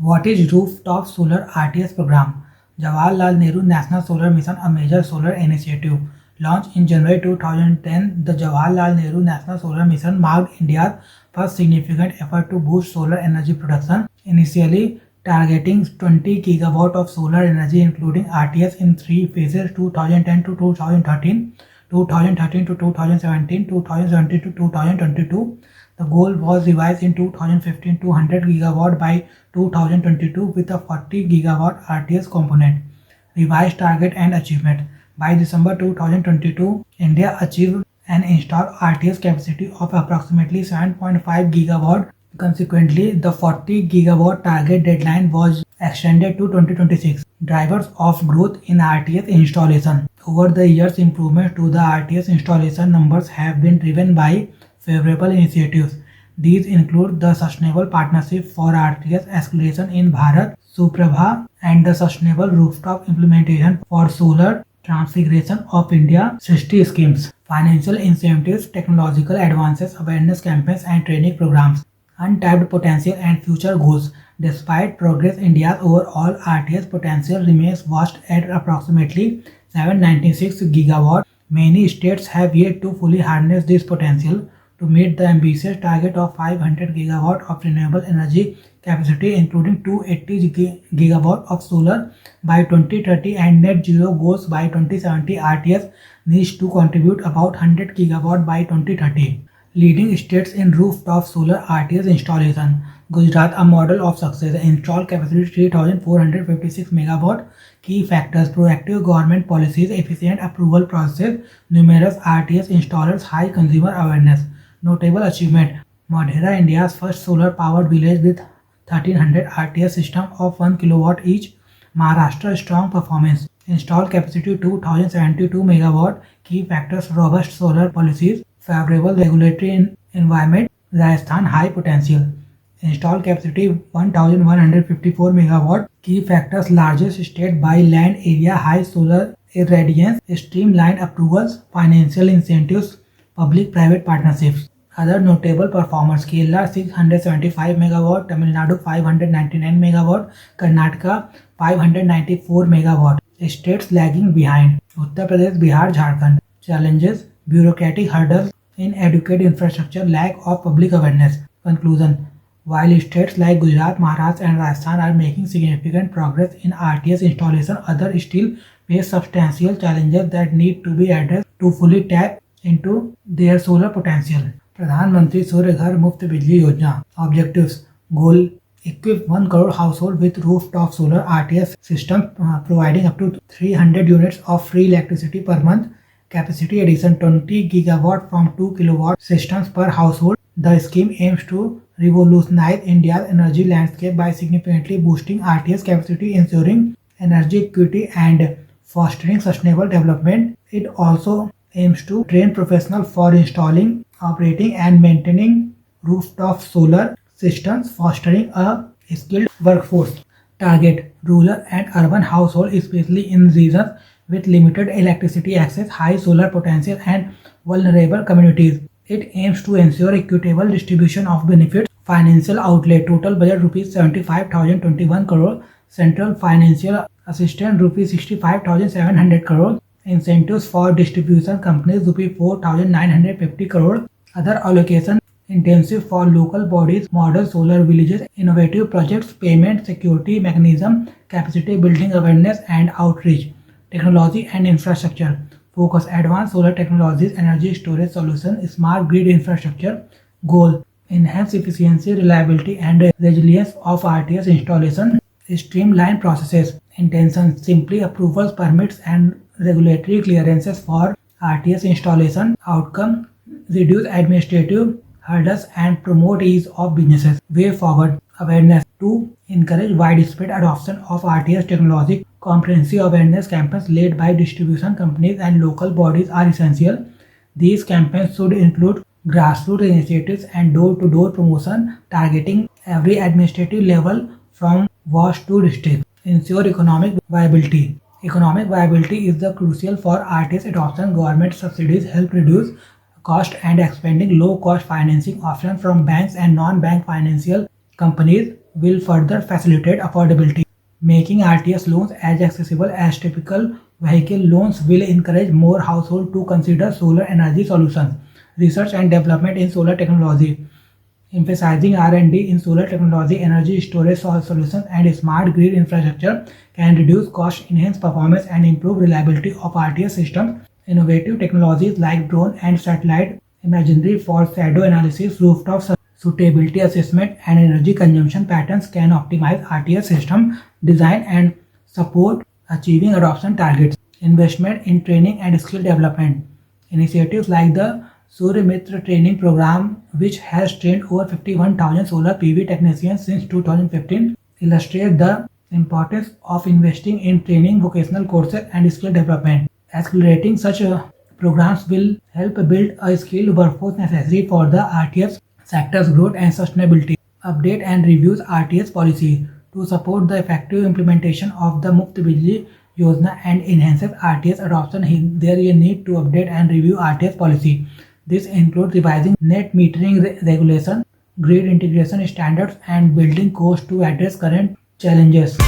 What is Rooftop Solar RTS program? Jawaharlal Nehru National Solar Mission, a major solar initiative. Launched in January 2010, the Jawaharlal Nehru National Solar Mission marked India's first significant effort to boost solar energy production, initially targeting 20 gigawatt of solar energy, including RTS in three phases: 2010 to 2013, 2013 to 2017, 2017 to 2022. The goal was revised in 2015 to 100 gigawatt by 2022 with a 40 gigawatt RTS component. Revised target and achievement. By December 2022, India achieved an installed RTS capacity of approximately 7.5 gigawatt. Consequently, the 40 gigawatt target deadline was extended to 2026. Drivers of growth in RTS installation. Over the years, improvements to the RTS installation numbers have been driven by favorable initiatives. These include the Sustainable Partnership for RTS Escalation in Bharat, Suprabha, and the Sustainable Rooftop Implementation for Solar Transfiguration of India Srishti schemes. Financial incentives, technological advances, awareness campaigns, and training programs. Untapped potential and future goals. Despite progress, India's overall RTS potential remains vast at approximately 796 gigawatt. Many states have yet to fully harness this potential to meet the ambitious target of 500 gigawatt of renewable energy capacity, including 280 gigawatt of solar by 2030 and net zero goals by 2070. RTS needs to contribute about 100 gigawatt by 2030. Leading states in rooftop solar RTS installation. Gujarat, a model of success, installed capacity 3,456 megawatt. Key factors: proactive government policies, efficient approval process, numerous RTS installers, high consumer awareness. Notable achievement: Modhera, India's first solar-powered village with 1300 RTS system of 1 kilowatt each. Maharashtra, strong performance. Installed capacity 2072 megawatt. Key factors: robust solar policies, favorable regulatory environment. Rajasthan, high potential. Installed capacity 1154 megawatt. Key factors: largest state by land area, high solar irradiance, streamlined approvals, financial incentives, public-private partnerships. Other notable performers: Kerala 675 megawatt, Tamil Nadu 599 megawatt, Karnataka 594 megawatt. States lagging behind: Uttar Pradesh, Bihar, Jharkhand. Challenges: bureaucratic hurdles, inadequate infrastructure, lack of public awareness. Conclusion: while states like Gujarat, Maharashtra, and Rajasthan are making significant progress in RTS installation, others still face substantial challenges that need to be addressed to fully tap into their solar potential. प्रधानमंत्री सूर्य घर मुफ्त बिजली योजना. Objectives. Goal: equip 1 crore household with rooftop solar RTS system, providing up to 300 units of free electricity per month. Capacity addition: 20 gigawatt from 2 kilowatt systems per household. The scheme aims to revolutionize India's energy landscape by significantly boosting RTS capacity, ensuring energy equity, and fostering sustainable development. It also aims to train professionals for installing, operating, and maintaining rooftop solar systems, fostering a skilled workforce. Target: rural and urban households, especially in regions with limited electricity access, high solar potential, and vulnerable communities. It aims to ensure equitable distribution of benefits. Financial outlay: total budget rupees 75,021 crore. Central financial assistance rupees 65,700 crore. Incentives for distribution companies rupees 4,950 crore. Other allocation: intensive for local bodies, model solar villages, innovative projects, payment security mechanism, capacity building, awareness and outreach. Technology and infrastructure focus: advanced solar technologies, energy storage solutions, smart grid infrastructure. Goal: enhance efficiency, reliability, and resilience of RTS installation. Streamline processes. Intention: simply approvals, permits, and regulatory clearances for RTS installation. Outcome: reduce administrative hurdles and promote ease of businesses. Way forward: awareness. To encourage widespread adoption of RTS technology, comprehensive awareness campaigns led by distribution companies and local bodies are essential. These campaigns should include grassroots initiatives and door-to-door promotion targeting every administrative level from WASH to district. Ensure economic viability. Economic viability is the crucial for RTS adoption. Government subsidies help reduce cost and expanding low-cost financing options from banks and non-bank financial companies will further facilitate affordability. Making RTS loans as accessible as typical vehicle loans will encourage more households to consider solar energy solutions. Research and development in solar technology. Emphasizing R&D in solar technology, energy storage solutions, and smart grid infrastructure can reduce cost, enhance performance, and improve reliability of RTS systems. Innovative technologies like drone and satellite imagery for shadow analysis, rooftop suitability assessment, and energy consumption patterns can optimize RTS system design and support achieving adoption targets. Investment in training and skill development. Initiatives like the Surya Mitra training program, which has trained over 51,000 solar PV technicians since 2015, illustrate the importance of investing in training, vocational courses, and skill development. Accelerating such programs will help build a skilled workforce necessary for the RTS sector's growth and sustainability. Update and reviews RTS policy to support the effective implementation of the Muft Bijli Yojana and enhances RTS adoption. There you need to update and review RTS policy. This includes revising net metering regulation, grid integration standards, and building codes to address current challenges.